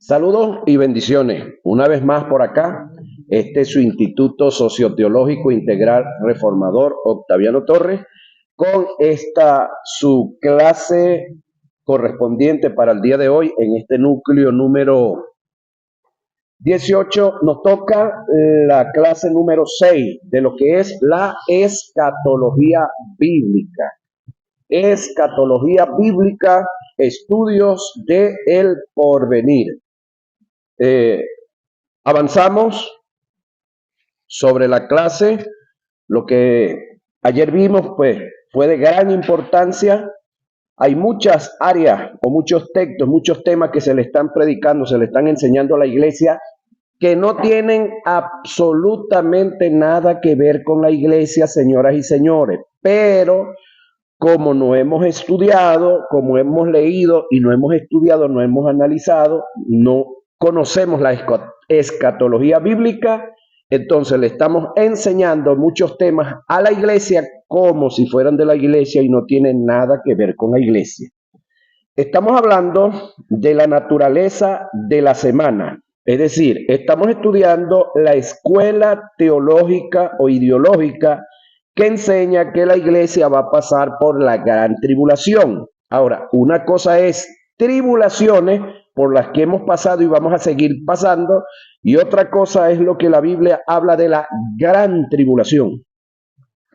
Saludos y bendiciones. Una vez más por acá, este es su Instituto Socioteológico Integral Reformador Octaviano Torres, con esta su clase correspondiente para el día de hoy en este núcleo número 18. Nos toca la clase número 6 de lo que es la escatología bíblica. Escatología bíblica, estudios de el porvenir. Avanzamos sobre la clase. Lo que ayer vimos, pues, fue de gran importancia. Hay muchas áreas o muchos textos, muchos temas que se le están predicando, se le están enseñando a la iglesia que no tienen absolutamente nada que ver con la iglesia, señoras y señores. Pero como no hemos estudiado, como hemos leído y no hemos estudiado, no hemos analizado, no conocemos la escatología bíblica, entonces le estamos enseñando muchos temas a la iglesia como si fueran de la iglesia y no tienen nada que ver con la iglesia. Estamos hablando de la naturaleza de la semana, es decir, estamos estudiando la escuela teológica o ideológica que enseña que la iglesia va a pasar por la gran tribulación. Ahora, una cosa es tribulaciones por las que hemos pasado y vamos a seguir pasando, y otra cosa es lo que la Biblia habla de la gran tribulación,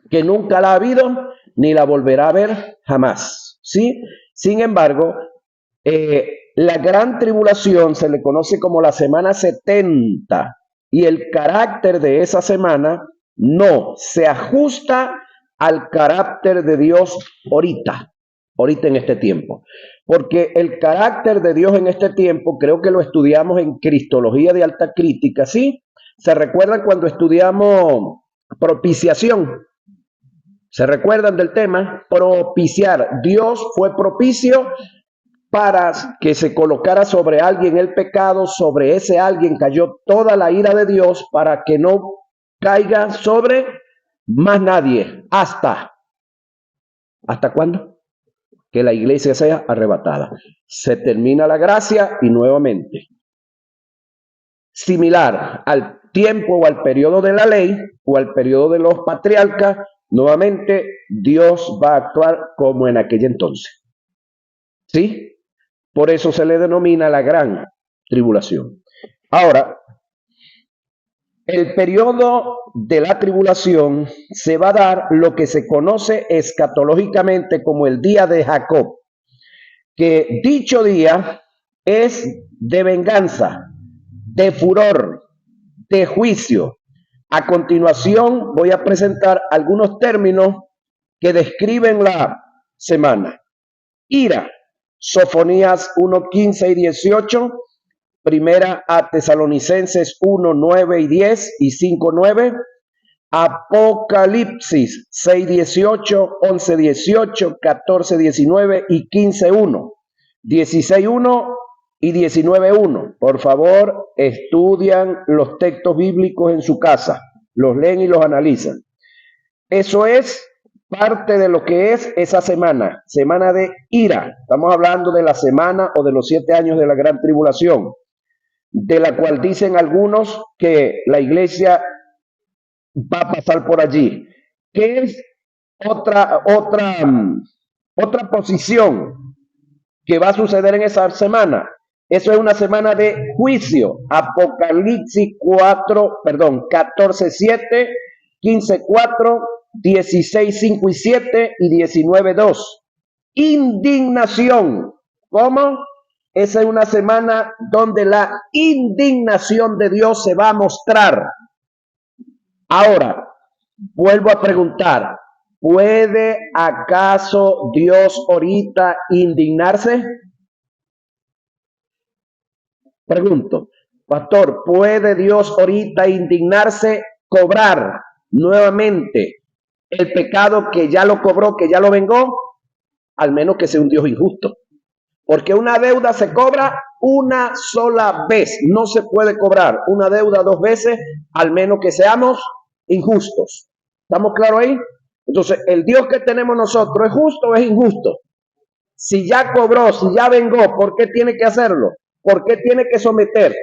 que nunca la ha habido ni la volverá a haber jamás, ¿sí? Sin embargo, la gran tribulación se le conoce como la semana 70 y el carácter de esa semana no se ajusta al carácter de Dios ahorita en este tiempo. Porque el carácter de Dios en este tiempo, creo que lo estudiamos en Cristología de Alta Crítica, ¿sí? ¿Se recuerdan cuando estudiamos propiciación? ¿Se recuerdan del tema? Propiciar. Dios fue propicio para que se colocara sobre alguien el pecado, sobre ese alguien cayó toda la ira de Dios para que no caiga sobre más nadie. ¿Hasta cuándo? Que la iglesia sea arrebatada. Se termina la gracia y nuevamente, similar al tiempo o al periodo de la ley o al periodo de los patriarcas, nuevamente Dios va a actuar como en aquel entonces. ¿Sí? Por eso se le denomina la gran tribulación. Ahora, el periodo de la tribulación se va a dar lo que se conoce escatológicamente como el día de Jacob, que dicho día es de venganza, de furor, de juicio. A continuación voy a presentar algunos términos que describen la semana. Ira, Sofonías 1, 15 y 18, Primera a Tesalonicenses 1, 9 y 10 y 5, 9, Apocalipsis 6, 18, 11, 18, 14, 19 y 15, 1, 16, 1 y 19, 1. Por favor, estudian los textos bíblicos en su casa, los leen y los analizan. Eso es parte de lo que es esa semana de ira. Estamos hablando de la semana o de los 7 años de la gran tribulación, de la cual dicen algunos que la iglesia va a pasar por allí. ¿Qué es otra posición que va a suceder en esa semana? Eso es una semana de juicio. Apocalipsis 14, 7, 15, 4, 16, 5 y 7 y 19, 2. Indignación. ¿Cómo? Esa es una semana donde la indignación de Dios se va a mostrar. Ahora, vuelvo a preguntar, ¿puede acaso Dios ahorita indignarse? Pregunto, pastor, ¿puede Dios ahorita indignarse, cobrar nuevamente el pecado que ya lo cobró, que ya lo vengó? Al menos que sea un Dios injusto. Porque una deuda se cobra una sola vez. No se puede cobrar una deuda 2 veces, al menos que seamos injustos. ¿Estamos claros ahí? Entonces, ¿el Dios que tenemos nosotros es justo o es injusto? Si ya cobró, si ya vengó, ¿por qué tiene que hacerlo? ¿Por qué tiene que someter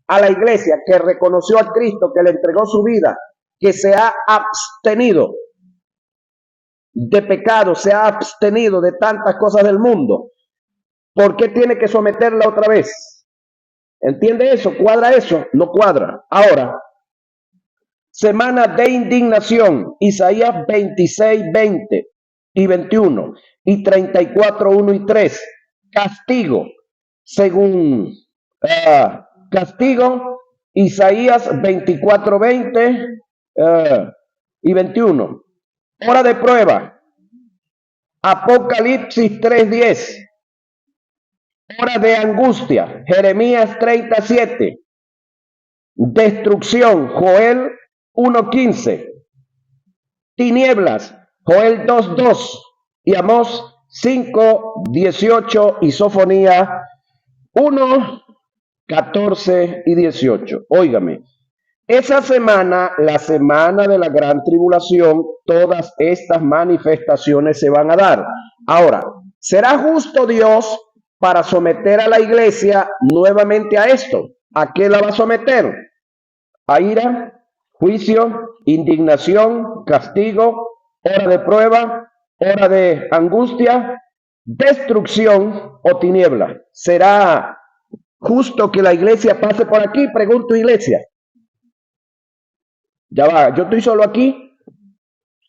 a la iglesia que reconoció a Cristo, que le entregó su vida, que se ha abstenido de pecado, se ha abstenido de tantas cosas del mundo? ¿Por qué tiene que someterla otra vez? ¿Entiende eso? ¿Cuadra eso? No cuadra. Ahora, semana de indignación, Isaías 26, 20 y 21 y 34, 1 y 3. Castigo, según castigo, Isaías 24, 20 y 21. Hora de prueba, Apocalipsis 3, 10. Hora de angustia, Jeremías 37. Destrucción, Joel 1:15. Tinieblas, Joel 2:2 y Amós 5:18 y Sofonía 1:14 y 18. Óigame, esa semana, la semana de la gran tribulación, todas estas manifestaciones se van a dar. Ahora, ¿será justo Dios para someter a la iglesia nuevamente a esto? ¿A qué la va a someter? A ira, juicio, indignación, castigo, hora de prueba, hora de angustia, destrucción o tiniebla. ¿Será justo que la iglesia pase por aquí? Pregunto, iglesia. Ya va, yo estoy solo aquí.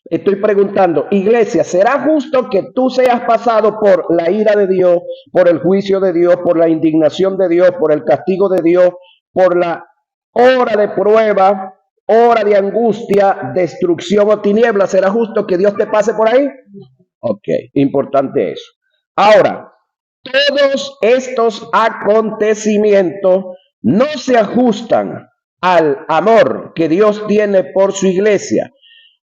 Estoy preguntando, iglesia, ¿será justo que tú seas pasado por la ira de Dios, por el juicio de Dios, por la indignación de Dios, por el castigo de Dios, por la hora de prueba, hora de angustia, destrucción o tiniebla? ¿Será justo que Dios te pase por ahí? Ok, importante eso. Ahora, todos estos acontecimientos no se ajustan al amor que Dios tiene por su iglesia.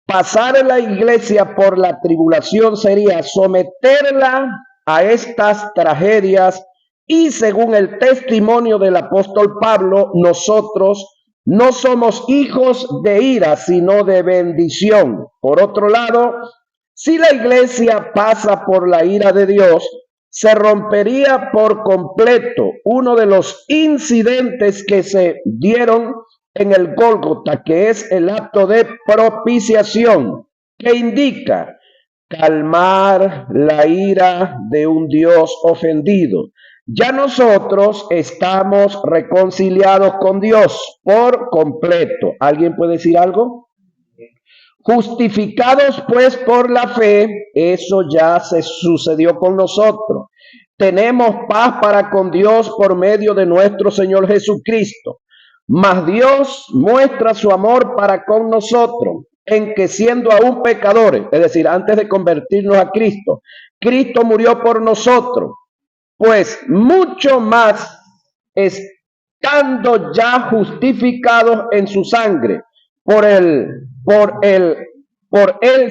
Pasar a la iglesia por la tribulación sería someterla a estas tragedias, y según el testimonio del apóstol Pablo, nosotros no somos hijos de ira, sino de bendición. Por otro lado, si la iglesia pasa por la ira de Dios, se rompería por completo uno de los incidentes que se dieron en el Gólgota, que es el acto de propiciación, que indica calmar la ira de un Dios ofendido. Ya nosotros estamos reconciliados con Dios por completo. ¿Alguien puede decir algo? Justificados pues por la fe, eso ya se sucedió con nosotros. Tenemos paz para con Dios por medio de nuestro Señor Jesucristo. Mas Dios muestra su amor para con nosotros, en que siendo aún pecadores, es decir, antes de convertirnos a Cristo, Cristo murió por nosotros. Pues mucho más, estando ya justificados en su sangre, por él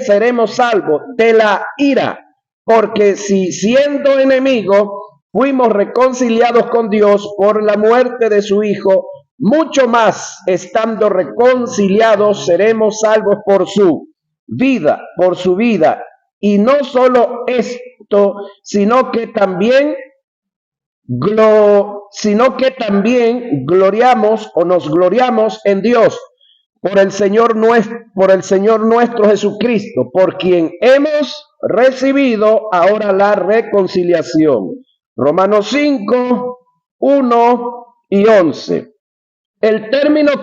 seremos salvos de la ira, porque si siendo enemigos fuimos reconciliados con Dios por la muerte de su Hijo, mucho más estando reconciliados seremos salvos por su vida. Y no solo esto, sino que también gloriamos o nos gloriamos en Dios por el Señor nuestro Jesucristo, por quien hemos recibido ahora la reconciliación. Romanos 5, 1 y 11. El término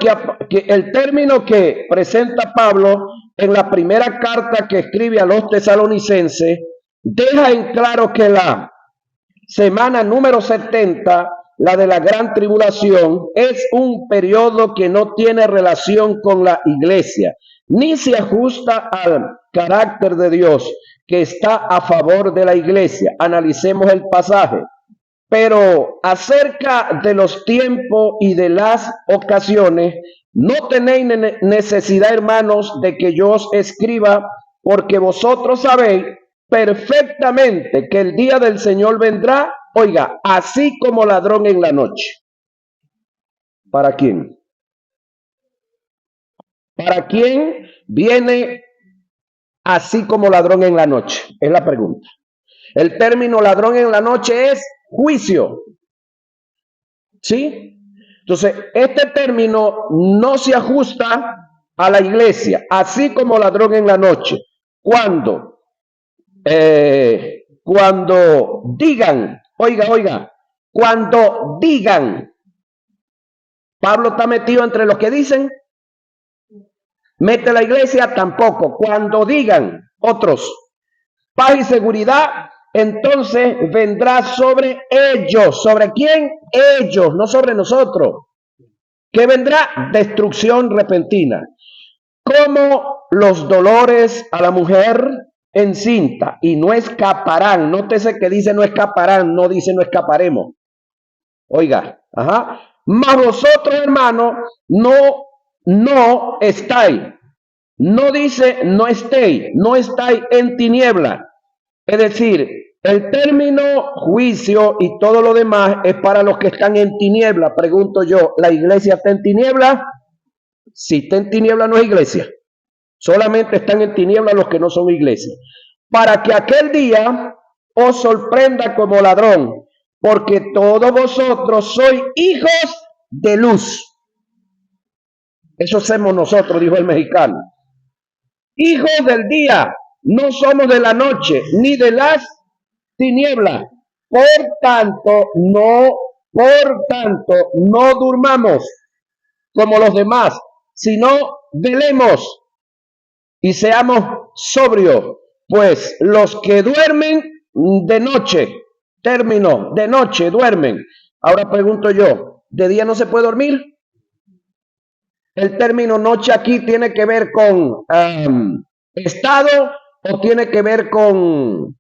que presenta Pablo en la primera carta que escribe a los tesalonicenses deja en claro que la semana número 70, la de la gran tribulación, es un periodo que no tiene relación con la iglesia, ni se ajusta al carácter de Dios, que está a favor de la iglesia. Analicemos el pasaje. Pero acerca de los tiempos y de las ocasiones, no tenéis necesidad, hermanos, de que yo os escriba, porque vosotros sabéis perfectamente que el día del Señor vendrá, oiga, así como ladrón en la noche. ¿Para quién? ¿Para quién viene así como ladrón en la noche? Es la pregunta. El término ladrón en la noche es juicio. ¿Sí? Entonces, este término no se ajusta a la iglesia, así como ladrón en la noche. Cuando digan, oiga, cuando digan, Pablo está metido entre los que dicen, mete la iglesia tampoco. Cuando digan otros, paz y seguridad, entonces vendrá sobre ellos. ¿Sobre quién? Ellos, no sobre nosotros. ¿Qué vendrá? Destrucción repentina. Como los dolores a la mujer encinta, y no escaparán. Nótese que dice no escaparán, no dice no escaparemos. Oiga, mas vosotros, hermanos, no estáis. No dice no estéis en tiniebla. Es decir, el término juicio y todo lo demás es para los que están en tiniebla. Pregunto yo, ¿la iglesia está en tiniebla? Si está en tiniebla no es iglesia. Solamente están en tiniebla los que no son iglesia. Para que aquel día os sorprenda como ladrón, porque todos vosotros sois hijos de luz. Eso somos nosotros, dijo el mexicano. Hijos del día, no somos de la noche, ni de las tinieblas. Por tanto, no durmamos como los demás, sino velemos y seamos sobrios, pues los que duermen de noche, de noche duermen. Ahora pregunto yo, ¿de día no se puede dormir? El término noche aquí tiene que ver con estado o tiene que ver con,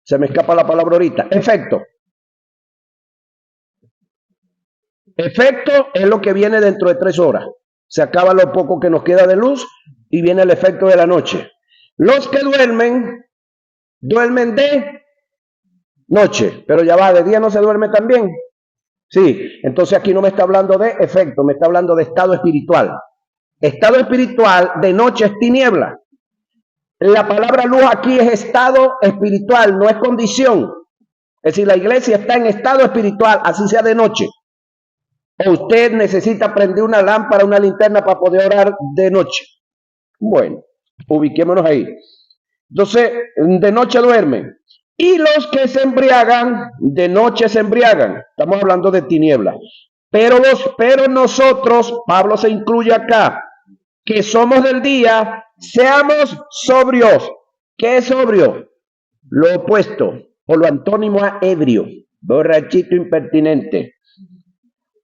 se me escapa la palabra ahorita, efecto. Efecto es lo que viene dentro de 3 horas. Se acaba lo poco que nos queda de luz y viene el efecto de la noche. Los que duermen de noche, pero ya va, de día no se duerme también. Sí, entonces aquí no me está hablando de efecto, me está hablando de estado espiritual. Estado espiritual de noche es tiniebla. La palabra luz aquí es estado espiritual, no es condición. Es decir, la iglesia está en estado espiritual, así sea de noche. O usted necesita prender una lámpara, una linterna para poder orar de noche. Bueno, ubiquémonos ahí. Entonces, de noche duermen. Y los que se embriagan, de noche se embriagan. Estamos hablando de tinieblas. Pero nosotros, Pablo se incluye acá, que somos del día, seamos sobrios. ¿Qué es sobrio? Lo opuesto, o lo antónimo a ebrio, borrachito impertinente.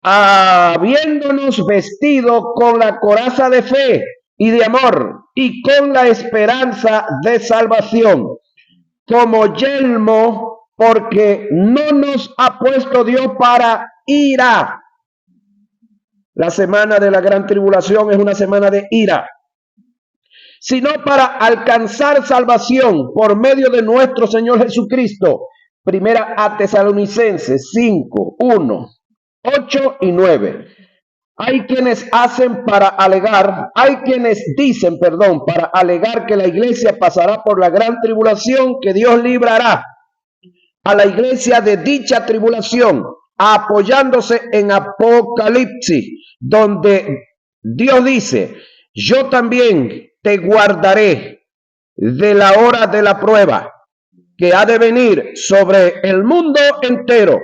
Habiéndonos vestido con la coraza de fe y de amor y con la esperanza de salvación, como yelmo, porque no nos ha puesto Dios para ira. La semana de la gran tribulación es una semana de ira, sino para alcanzar salvación por medio de nuestro Señor Jesucristo. Primera a Tesalonicenses 5, 1, 8 y 9. Hay quienes dicen para alegar que la iglesia pasará por la gran tribulación, que Dios librará a la iglesia de dicha tribulación, apoyándose en Apocalipsis, donde Dios dice: yo también te guardaré de la hora de la prueba que ha de venir sobre el mundo entero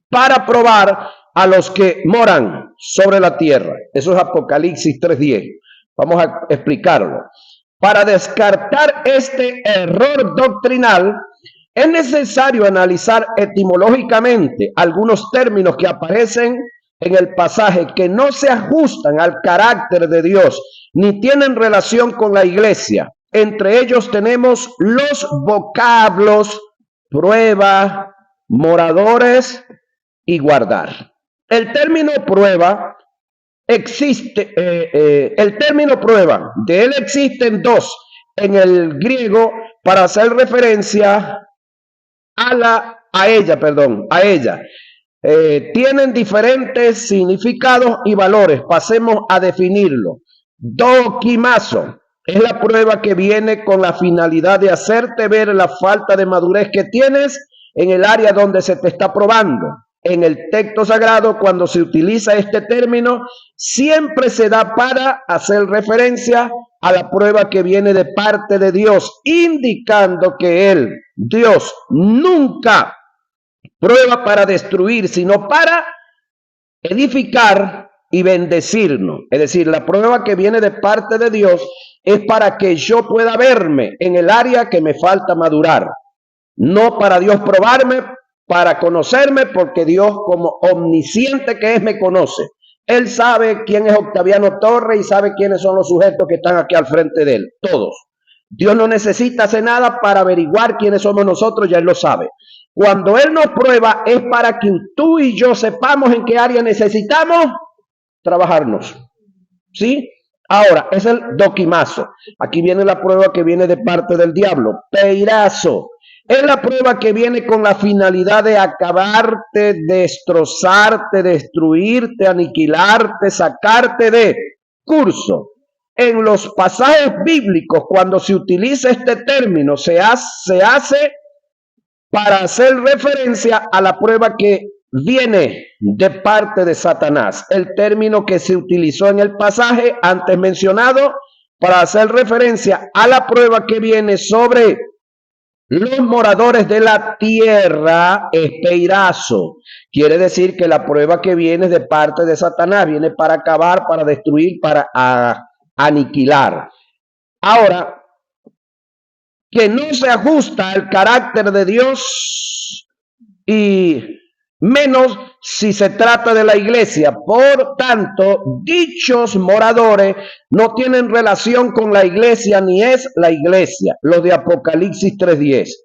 para probar a los que moran sobre la tierra. Eso es Apocalipsis 3:10. Vamos a explicarlo. Para descartar este error doctrinal, es necesario analizar etimológicamente algunos términos que aparecen en el pasaje que no se ajustan al carácter de Dios ni tienen relación con la iglesia. Entre ellos tenemos los vocablos prueba, moradores y guardar. El término prueba existe, de él existen 2 en el griego para hacer referencia a ella. Tienen diferentes significados y valores. Pasemos a definirlo. Dokimazo es la prueba que viene con la finalidad de hacerte ver la falta de madurez que tienes en el área donde se te está probando. en el texto sagrado, cuando se utiliza este término, siempre se da para hacer referencia a la prueba que viene de parte de Dios, indicando que Dios, nunca prueba para destruir, sino para edificar y bendecirnos. Es decir, la prueba que viene de parte de Dios es para que yo pueda verme en el área que me falta madurar. No para Dios probarme, para conocerme, porque Dios, como omnisciente que es, me conoce. Él sabe quién es Octaviano Torres y sabe quiénes son los sujetos que están aquí al frente de él, todos. Dios no necesita hacer nada para averiguar quiénes somos nosotros, ya Él lo sabe. Cuando Él nos prueba es para que tú y yo sepamos en qué área necesitamos trabajarnos. ¿Sí? Ahora, es el doquimazo. Aquí viene la prueba que viene de parte del diablo. Peirazo. Es la prueba que viene con la finalidad de acabarte, destrozarte, destruirte, aniquilarte, sacarte de curso. En los pasajes bíblicos, cuando se utiliza este término, se hace para hacer referencia a la prueba que viene de parte de Satanás. El término que se utilizó en el pasaje antes mencionado para hacer referencia a la prueba que viene sobre los moradores de la tierra es peirazo. Quiere decir que la prueba que viene de parte de Satanás viene para acabar, para destruir, para aniquilar. Ahora, que no se ajusta al carácter de Dios y menos si se trata de la iglesia. Por tanto, dichos moradores no tienen relación con la iglesia ni es la iglesia. Los de Apocalipsis 3:10.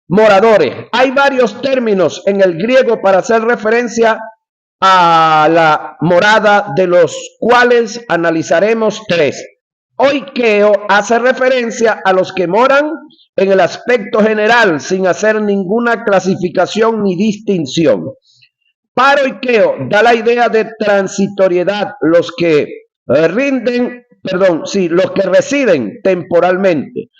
Moradores. Hay varios términos en el griego para hacer referencia a la morada, de los cuales analizaremos 3. Oikeo hace referencia a los que moran en el aspecto general, sin hacer ninguna clasificación ni distinción. Paroikeo da la idea de transitoriedad, los que residen temporalmente.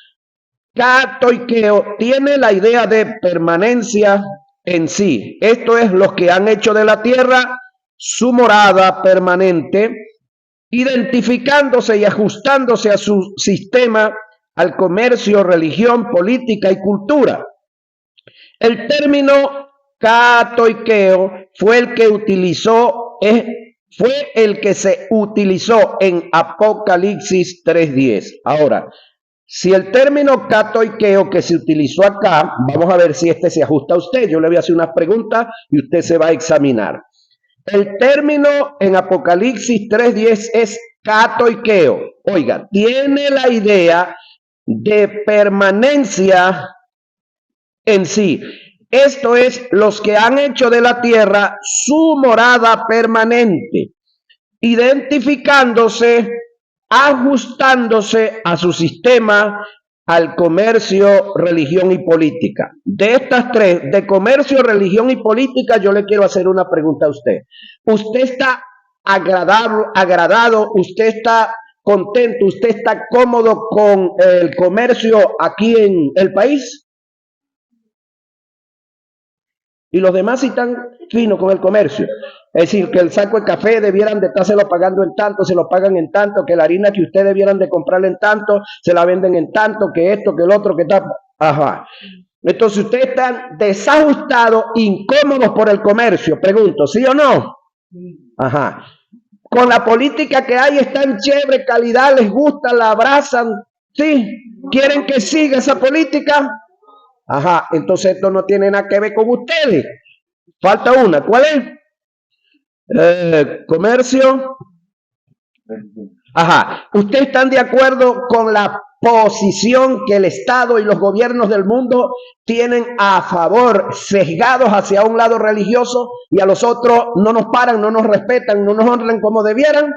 Katoikeo tiene la idea de permanencia en sí. Esto es los que han hecho de la tierra su morada permanente, identificándose y ajustándose a su sistema, al comercio, religión, política y cultura. El término katoikeo fue el que se utilizó en Apocalipsis 3:10. Ahora, si el término katoikeo que se utilizó acá, vamos a ver si este se ajusta a usted. Yo le voy a hacer unas preguntas y usted se va a examinar. El término en Apocalipsis 3:10 es katoikeo. Oiga, tiene la idea de permanencia en sí. Esto es, los que han hecho de la tierra su morada permanente, identificándose, ajustándose a su sistema, al comercio, religión y política. De estas 3, de comercio, religión y política, yo le quiero hacer una pregunta a usted. ¿Usted está agradado, usted está contento, usted está cómodo con el comercio aquí en el país? Y los demás sí están finos con el comercio. Es decir, que el saco de café debieran de estárselo pagando en tanto, se lo pagan en tanto, que la harina que ustedes debieran de comprarle en tanto, se la venden en tanto, que esto, que el otro, que tal. Ajá. Entonces ustedes están desajustados, incómodos por el comercio. Pregunto, ¿sí o no? Ajá. Con la política que hay, están chévere, calidad, les gusta, la abrazan. ¿Sí? ¿Quieren que siga esa política? Ajá, entonces esto no tiene nada que ver con ustedes. Falta una, ¿cuál es? Comercio. Ajá, ¿ustedes están de acuerdo con la posición que el Estado y los gobiernos del mundo tienen a favor, sesgados hacia un lado religioso, y a los otros no nos paran, no nos respetan, no nos honran como debieran?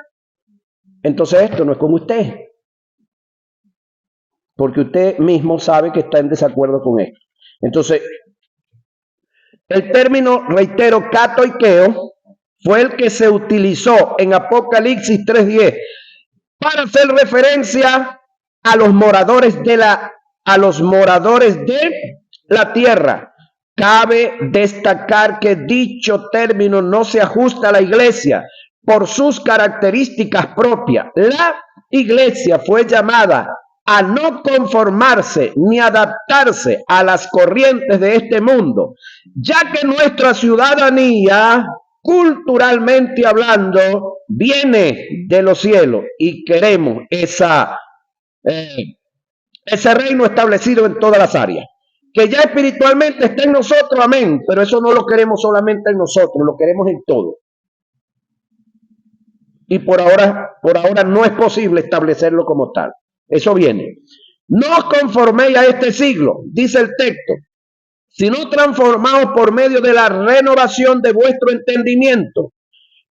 Entonces esto no es con usted, porque usted mismo sabe que está en desacuerdo con esto. Entonces, el término, reitero, katoikeo, fue el que se utilizó en Apocalipsis 3:10 para hacer referencia a los moradores de la tierra. Cabe destacar que dicho término no se ajusta a la iglesia por sus características propias. La iglesia fue llamada a no conformarse ni adaptarse a las corrientes de este mundo, ya que nuestra ciudadanía, culturalmente hablando, viene de los cielos y queremos ese reino establecido en todas las áreas. Que ya espiritualmente está en nosotros, amén, pero eso no lo queremos solamente en nosotros, lo queremos en todo. Y por ahora no es posible establecerlo como tal. Eso viene. No os conforméis a este siglo, dice el texto, sino transformaos por medio de la renovación de vuestro entendimiento,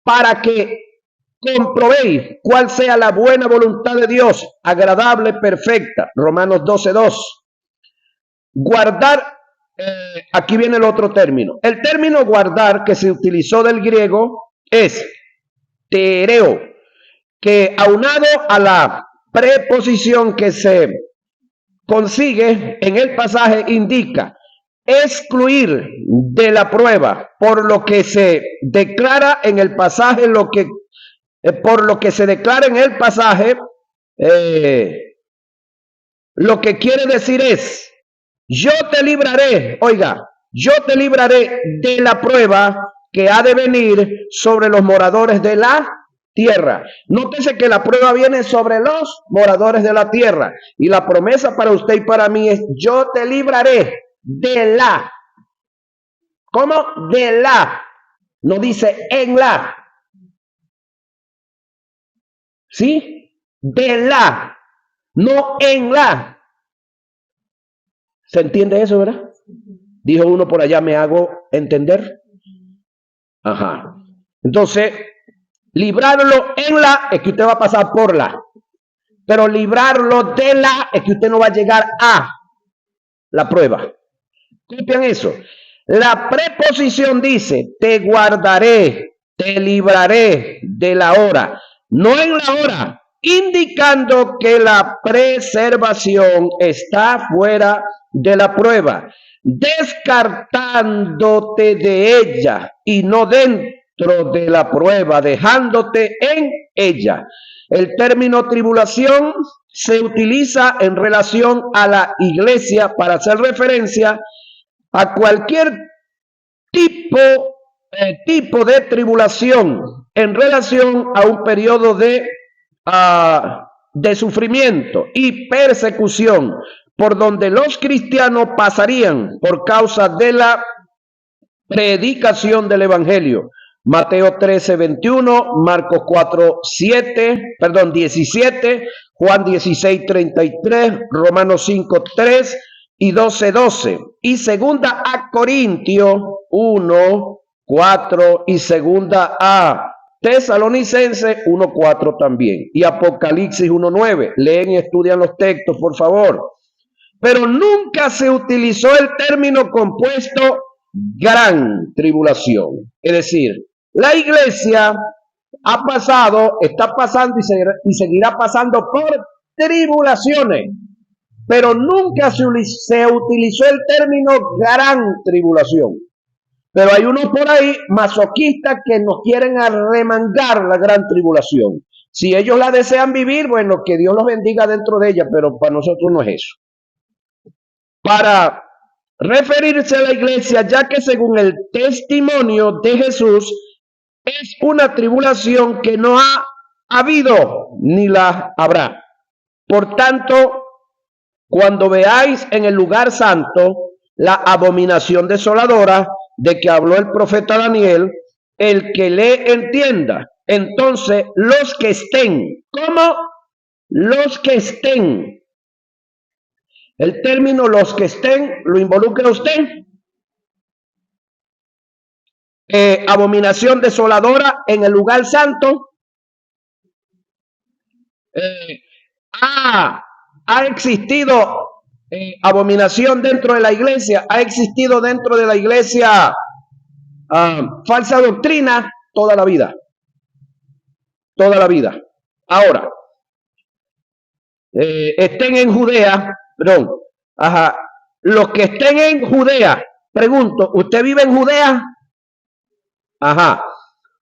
para que comprobéis cuál sea la buena voluntad de Dios, agradable, perfecta. Romanos 12:2. Guardar, aquí viene el otro término. El término guardar que se utilizó del griego es tereo, que aunado a la preposición que se consigue en el pasaje indica excluir de la prueba, por lo que se declara en el pasaje, por lo que se declara en el pasaje, lo que quiere decir es, yo te libraré, oiga, yo te libraré de la prueba que ha de venir sobre los moradores de la tierra. Nótese que la prueba viene sobre los moradores de la tierra. Y la promesa para usted y para mí es, yo te libraré de la. ¿Cómo? De la. No dice en la. ¿Sí? De la. No en la. ¿Se entiende eso, verdad? Dijo uno por allá, ¿me hago entender? Ajá. Entonces, librarlo en la es que usted va a pasar por la. Pero librarlo de la es que usted no va a llegar a la prueba. ¿Copian eso? La preposición dice, te guardaré, te libraré de la hora. No en la hora, indicando que la preservación está fuera de la prueba, descartándote de ella y no dentro de la prueba, dejándote en ella. El término tribulación se utiliza en relación a la iglesia para hacer referencia a cualquier tipo de tribulación en relación a un periodo de sufrimiento y persecución por donde los cristianos pasarían por causa de la predicación del evangelio. Mateo 13:21, Marcos 17, Juan 16:33, Romanos 5:3 y 12:12. Y segunda a Corintios 1:4 y segunda a Tesalonicenses 1:4 también. Y Apocalipsis 1:9. Leen y estudian los textos, por favor. Pero nunca se utilizó el término compuesto gran tribulación. Es decir, la iglesia ha pasado, está pasando y seguirá pasando por tribulaciones, pero nunca se utilizó el término gran tribulación. Pero hay unos por ahí masoquistas que nos quieren arremangar la gran tribulación. Si ellos la desean vivir, bueno, que Dios los bendiga dentro de ella, pero para nosotros no es eso. Para referirse a la iglesia, ya que según el testimonio de Jesús, es una tribulación que no ha habido ni la habrá. Por tanto, cuando veáis en el lugar santo la abominación desoladora de que habló el profeta Daniel, el que le entienda, entonces los que estén, ¿cómo? Los que estén. El término los que estén, ¿lo involucra usted? Abominación desoladora en el lugar santo. Ha existido abominación dentro de la iglesia, ha existido dentro de la iglesia falsa doctrina toda la vida. Toda la vida. Ahora, estén en Judea, perdón, los que estén en Judea, Pregunto, ¿usted vive en Judea? Ajá.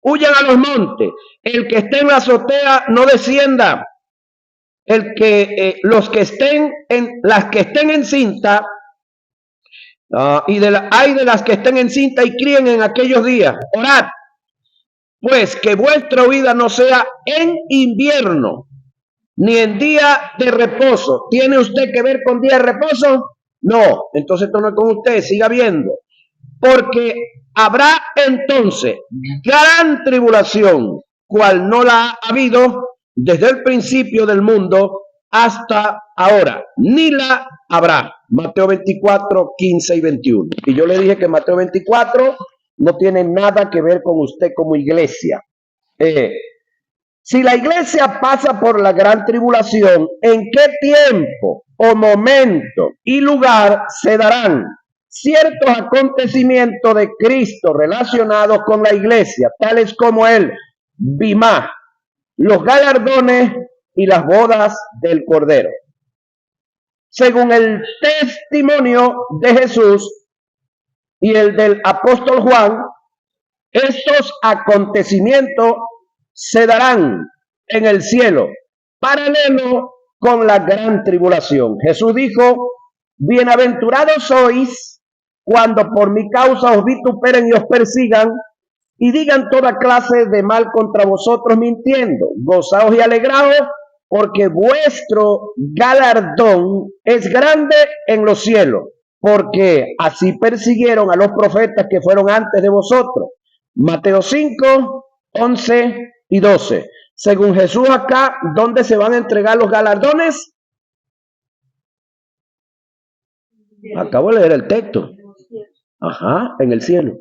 Huyan a los montes. El que esté en la azotea no descienda. Las que estén en cinta, hay de las que estén en cinta y críen en aquellos días. Orad, pues que vuestra vida no sea en invierno, ni en día de reposo. ¿Tiene usted que ver con día de reposo? No, entonces esto no es con usted, siga viendo. Porque habrá entonces gran tribulación, cual no la ha habido desde el principio del mundo hasta ahora, ni la habrá. Mateo 24, 15 y 21. Y yo le dije que Mateo 24 no tiene nada que ver con usted como iglesia. Si la iglesia pasa por la gran tribulación, ¿en qué tiempo o momento y lugar se darán ciertos acontecimientos de Cristo relacionados con la iglesia, tales como el bimá, los galardones y las bodas del Cordero? Según el testimonio de Jesús y el del apóstol Juan, estos acontecimientos se darán en el cielo, paralelo con la gran tribulación. Jesús dijo, bienaventurados sois cuando por mi causa os vituperen y os persigan y digan toda clase de mal contra vosotros mintiendo. Gozaos y alegraos, porque vuestro galardón es grande en los cielos, porque así persiguieron a los profetas que fueron antes de vosotros. Mateo 5, 11 y 12. Según Jesús acá, ¿dónde se van a entregar los galardones? Acabo de leer el texto. Ajá, en el cielo.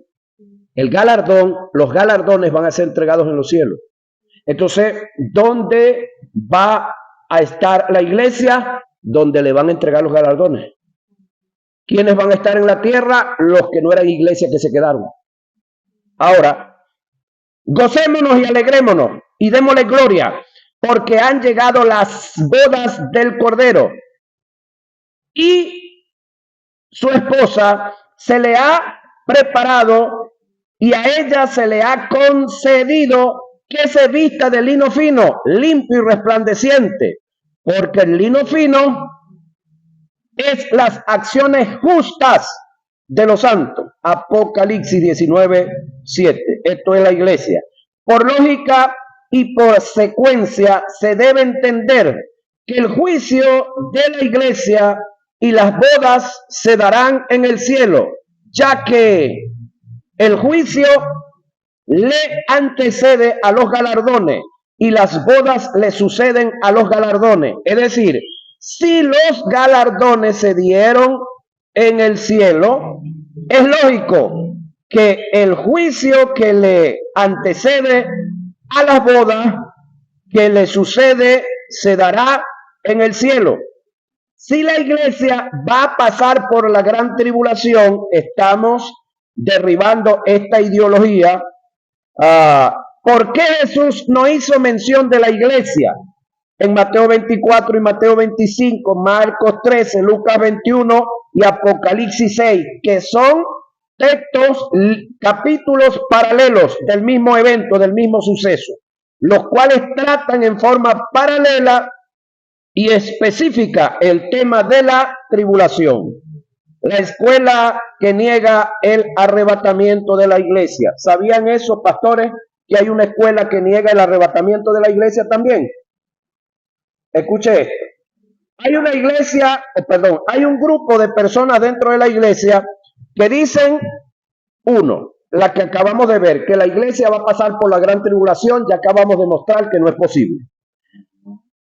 El galardón, los galardones van a ser entregados en los cielos. Entonces, ¿dónde va a estar la iglesia? Donde le van a entregar los galardones. ¿Quiénes van a estar en la tierra? Los que no eran iglesia que se quedaron. Ahora, gocémonos y alegrémonos y démosle gloria, porque han llegado las bodas del Cordero y su esposa se le ha preparado y a ella se le ha concedido que se vista de lino fino, limpio y resplandeciente, porque el lino fino es las acciones justas de los santos. Apocalipsis 19, 7. Esto es la iglesia. Por lógica y por secuencia se debe entender que el juicio de la iglesia y las bodas se darán en el cielo, ya que el juicio le antecede a los galardones y las bodas le suceden a los galardones. Es decir, si los galardones se dieron en el cielo, es lógico que el juicio que le antecede a las bodas que le sucede se dará en el cielo. Si la iglesia va a pasar por la gran tribulación, estamos derribando esta ideología. ¿Por qué Jesús no hizo mención de la iglesia en Mateo 24 y Mateo 25, Marcos 13, Lucas 21 y Apocalipsis 6, que son textos, capítulos paralelos del mismo evento, del mismo suceso, los cuales tratan en forma paralela y específica el tema de la tribulación? La escuela que niega el arrebatamiento de la iglesia. ¿Sabían eso, pastores? Que hay una escuela que niega el arrebatamiento de la iglesia también. Escuche esto. Hay un grupo de personas dentro de la iglesia que dicen, uno, la que acabamos de ver, que la iglesia va a pasar por la gran tribulación, ya acabamos de mostrar que no es posible.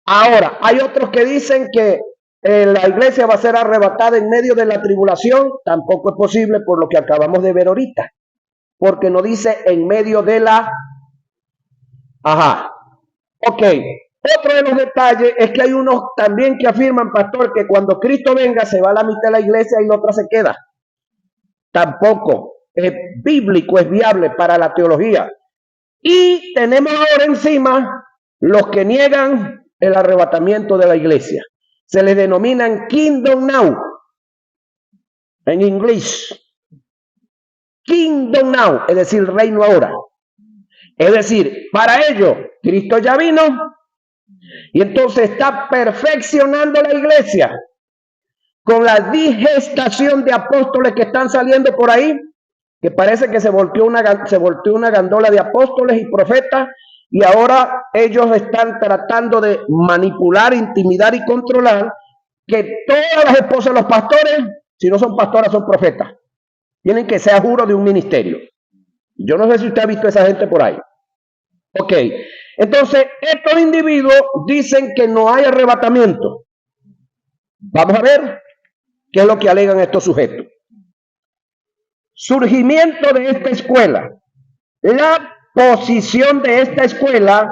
Ahora, hay otros que dicen que la iglesia va a ser arrebatada en medio de la tribulación. Tampoco es posible por lo que acabamos de ver ahorita, porque no dice en medio de la... Ajá. Ok. Otro de los detalles es que hay unos también que afirman, pastor, que cuando Cristo venga se va a la mitad de la iglesia y la otra se queda. Tampoco es bíblico, es viable para la teología. Y tenemos ahora encima los que niegan el arrebatamiento de la iglesia. Se les denominan Kingdom Now en inglés. Kingdom now, es decir, reino ahora. Es decir, para ello, Cristo ya vino y entonces está perfeccionando la iglesia con la digestación de apóstoles que están saliendo por ahí, que parece que se volteó una gandola de apóstoles y profetas, y ahora ellos están tratando de manipular, intimidar y controlar que todas las esposas de los pastores, si no son pastoras, son profetas. Tienen que ser juro de un ministerio. Yo no sé si usted ha visto a esa gente por ahí. Ok, entonces estos individuos dicen que no hay arrebatamiento. Vamos a ver qué es lo que alegan estos sujetos. Surgimiento de esta escuela. La posición de esta escuela,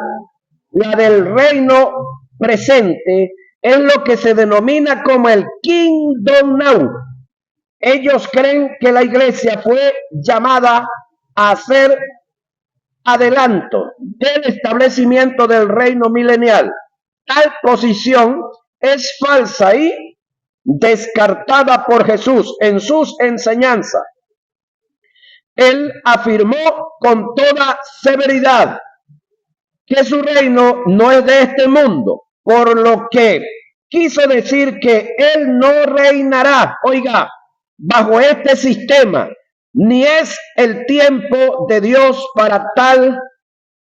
la del reino presente, es lo que se denomina como el Kingdom Now. Ellos creen que la iglesia fue llamada a hacer adelanto del establecimiento del reino milenial. Tal posición es falsa y descartada por Jesús en sus enseñanzas. Él afirmó con toda severidad que su reino no es de este mundo, por lo que quiso decir que él no reinará, oiga, bajo este sistema, ni es el tiempo de Dios para tal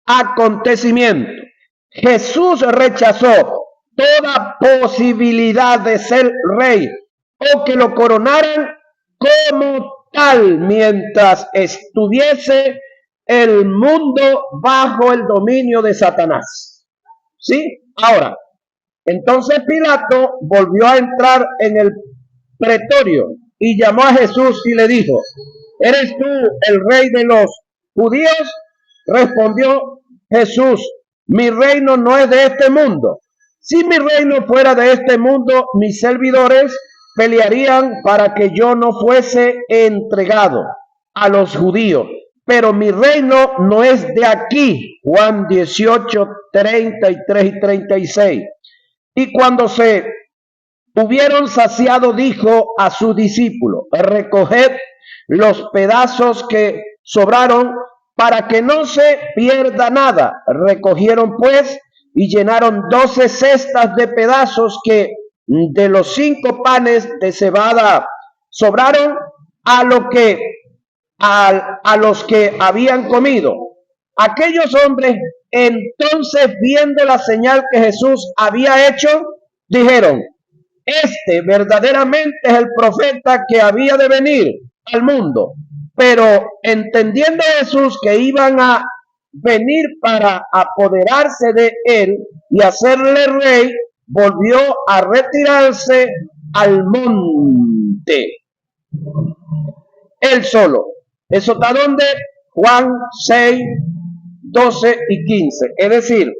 acontecimiento. Jesús rechazó toda posibilidad de ser rey o que lo coronaran como tal mientras estuviese el mundo bajo el dominio de Satanás. ¿Sí? Ahora, entonces Pilato volvió a entrar en el pretorio y llamó a Jesús y le dijo: ¿eres tú el rey de los judíos? Respondió Jesús: mi reino no es de este mundo. Si mi reino fuera de este mundo, mis servidores pelearían para que yo no fuese entregado a los judíos. Pero mi reino no es de aquí. Juan 18, 33 y 36. Y cuando se hubieron saciado, dijo a sus discípulos: recoged los pedazos que sobraron para que no se pierda nada. Recogieron pues y llenaron 12 cestas de pedazos que de los 5 panes de cebada sobraron a los que habían comido. Aquellos hombres entonces, viendo la señal que Jesús había hecho, dijeron: este verdaderamente es el profeta que había de venir al mundo. Pero entendiendo Jesús que iban a venir para apoderarse de él y hacerle rey, volvió a retirarse al monte, él solo. ¿Eso está donde? Juan 6, 12 y 15. Es decir,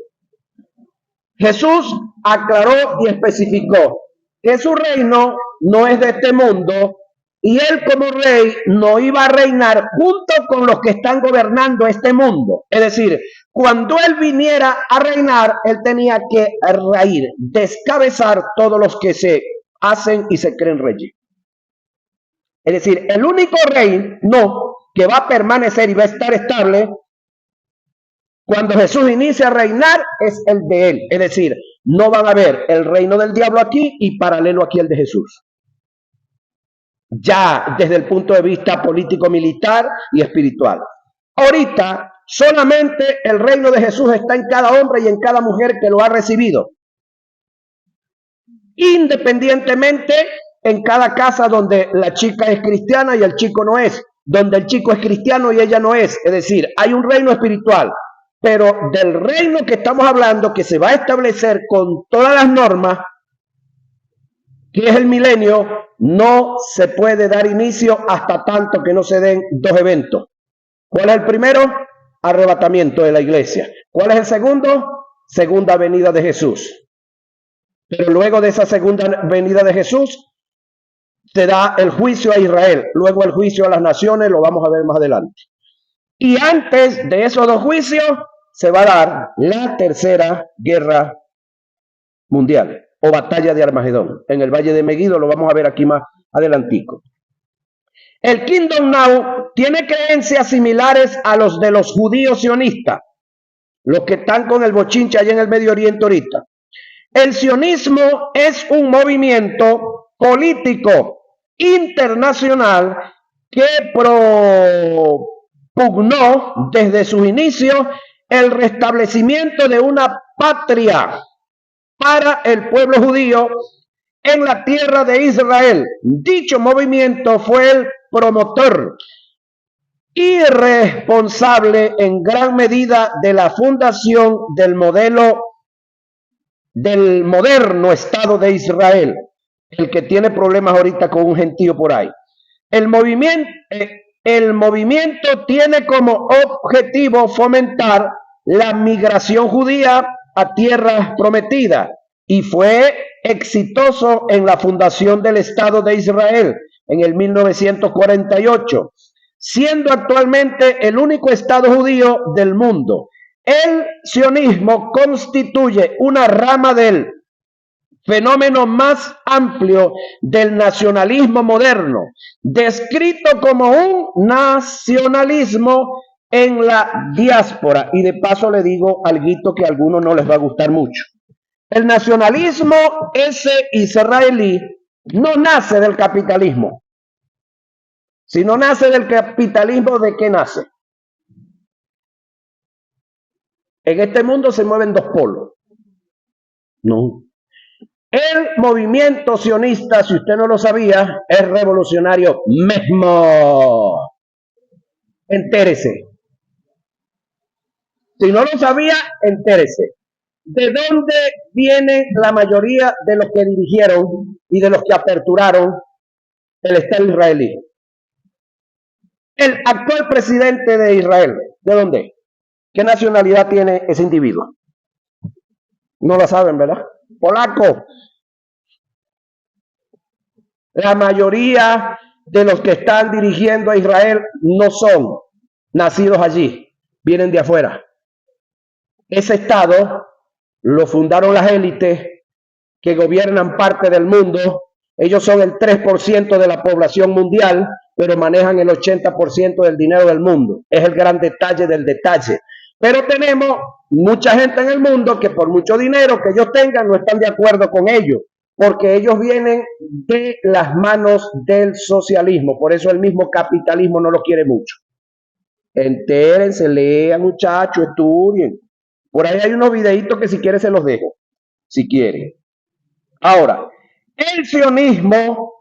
Jesús aclaró y especificó que su reino no es de este mundo y él como rey no iba a reinar junto con los que están gobernando este mundo. Es decir, cuando él viniera a reinar, él tenía que raír, descabezar todos los que se hacen y se creen reyes. Es decir, el único reino que va a permanecer y va a estar estable cuando Jesús inicia a reinar es el de él. Es decir, no van a ver el reino del diablo aquí y paralelo aquí el de Jesús. Ya desde el punto de vista político, militar y espiritual. Ahorita solamente el reino de Jesús está en cada hombre y en cada mujer que lo ha recibido. Independientemente en cada casa donde la chica es cristiana y el chico no es, donde el chico es cristiano y ella no es. Es decir, hay un reino espiritual. Pero del reino que estamos hablando, que se va a establecer con todas las normas, que es el milenio, no se puede dar inicio hasta tanto que no se den 2 eventos. ¿Cuál es el primero? Arrebatamiento de la iglesia. ¿Cuál es el segundo? Segunda venida de Jesús. Pero luego de esa segunda venida de Jesús, se da el juicio a Israel. Luego el juicio a las naciones, lo vamos a ver más adelante. Y antes de esos 2 juicios, se va a dar la tercera guerra mundial o batalla de Armagedón. En el Valle de Megiddo lo vamos a ver aquí más adelantico. El Kingdom Now tiene creencias similares a los de los judíos sionistas, los que están con el bochinche allá en el Medio Oriente ahorita. El sionismo es un movimiento político internacional que propugnó desde sus inicios el restablecimiento de una patria para el pueblo judío en la tierra de Israel. Dicho movimiento fue el promotor y responsable en gran medida de la fundación del moderno Estado de Israel, el que tiene problemas ahorita con un gentío por ahí. El movimiento tiene como objetivo fomentar la migración judía a tierras prometidas y fue exitoso en la fundación del Estado de Israel en el 1948, siendo actualmente el único Estado judío del mundo. El sionismo constituye una rama del fenómeno más amplio del nacionalismo moderno, descrito como un nacionalismo en la diáspora. Y de paso le digo algo que a algunos no les va a gustar mucho. El nacionalismo ese israelí no nace del capitalismo. Si no nace del capitalismo, ¿de qué nace? En este mundo se mueven dos polos. No. El movimiento sionista, si usted no lo sabía, es revolucionario mismo. Entérese. Si no lo sabía, entérese. ¿De dónde viene la mayoría de los que dirigieron y de los que aperturaron el Estado israelí? El actual presidente de Israel, ¿de dónde? ¿Qué nacionalidad tiene ese individuo? No lo saben, ¿verdad? Polaco. La mayoría de los que están dirigiendo a Israel no son nacidos allí, vienen de afuera. Ese Estado lo fundaron las élites que gobiernan parte del mundo. Ellos son el 3% de la población mundial, pero manejan el 80% del dinero del mundo. Es el gran detalle del detalle. Pero tenemos mucha gente en el mundo que por mucho dinero que ellos tengan no están de acuerdo con ellos, porque ellos vienen de las manos del socialismo. Por eso el mismo capitalismo no los quiere mucho. Entérense, lean, muchachos, estudien. Por ahí hay unos videitos que si quieren se los dejo, si quieren. Ahora, el sionismo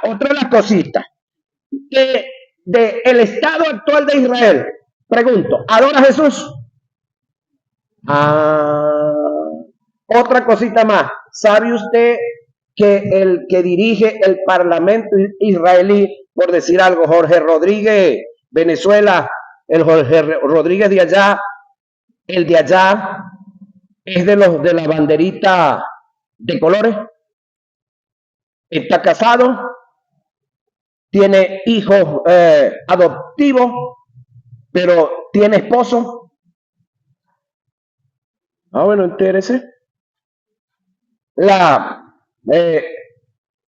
otra de las cositas, el Estado actual de Israel, pregunto, ¿adora a Jesús? Otra cosita más, ¿sabe usted que el que dirige el Parlamento israelí, por decir algo, Jorge Rodríguez, Venezuela, el Jorge Rodríguez de allá, el de allá, es de los de la banderita de colores? Está casado, tiene hijos adoptivos, pero tiene esposo. Bueno, entérese. La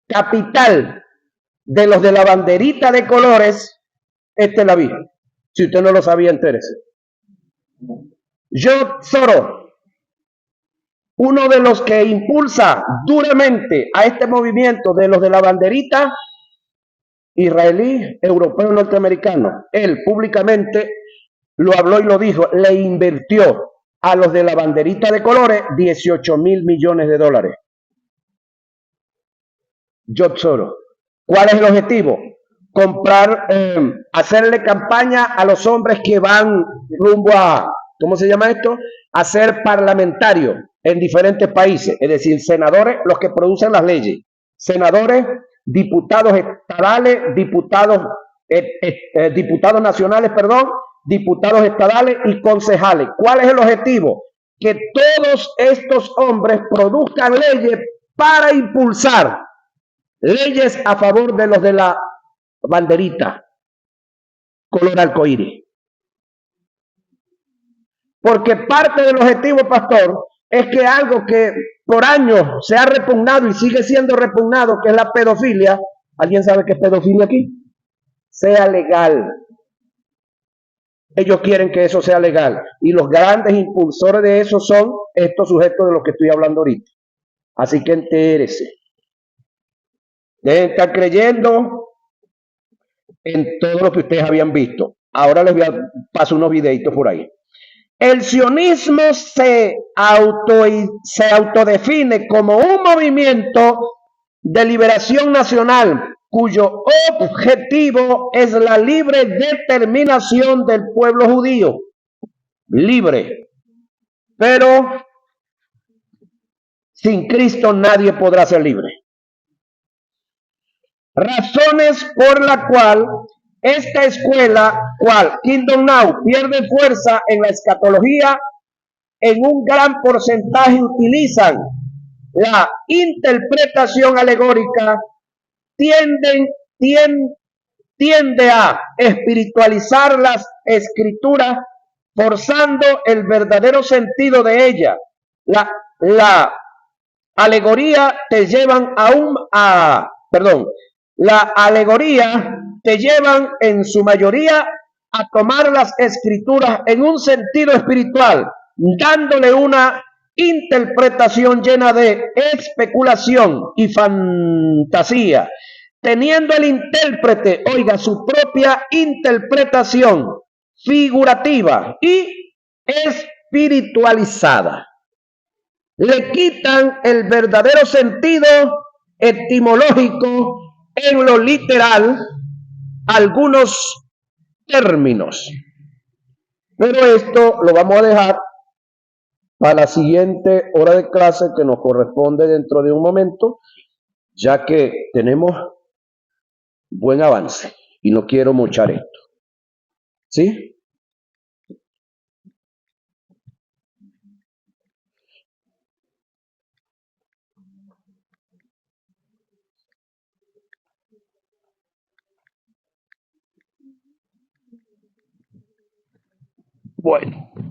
capital de los de la banderita de colores es Tel Aviv. Si usted no lo sabía, entérese. Yod Soros, uno de los que impulsa duramente a este movimiento de los de la banderita, israelí, europeo, norteamericano, él públicamente lo habló y lo dijo, le invirtió a los de la banderita de colores 18,000 millones de dólares. Yod Soros. ¿Cuál es el objetivo? Comprar, hacerle campaña a los hombres que van rumbo a, ¿cómo se llama esto? A ser parlamentarios en diferentes países, es decir, senadores, los que producen las leyes, senadores, diputados estadales, diputados nacionales, diputados estadales y concejales. ¿Cuál es el objetivo? Que todos estos hombres produzcan leyes para impulsar leyes a favor de los de la banderita color arcoíris. Porque parte del objetivo, pastor, es que algo que por años se ha repugnado y sigue siendo repugnado, que es la pedofilia, ¿Alguien sabe qué es pedofilia aquí? Sea legal. Ellos quieren que eso sea legal. Y los grandes impulsores de eso son estos sujetos de los que estoy hablando ahorita. Así que entérese. Deben estar creyendo en todo lo que ustedes habían visto. Ahora les voy a pasar unos videitos por ahí. El sionismo se autodefine como un movimiento de liberación nacional cuyo objetivo es la libre determinación del pueblo judío. Libre. Pero sin Cristo nadie podrá ser libre. Razones por la cual esta escuela, cual Kingdom Now, pierde fuerza en la escatología, en un gran porcentaje utilizan la interpretación alegórica, tiende a espiritualizar las escrituras, forzando el verdadero sentido de ella. La alegoría te llevan la alegoría te llevan en su mayoría a tomar las escrituras en un sentido espiritual, dándole una interpretación llena de especulación y fantasía, teniendo el intérprete, oiga, su propia interpretación figurativa y espiritualizada. Le quitan el verdadero sentido etimológico en lo literal algunos términos. Pero esto lo vamos a dejar para la siguiente hora de clase que nos corresponde dentro de un momento, ya que tenemos buen avance y no quiero mochar esto. ¿Sí? Bueno.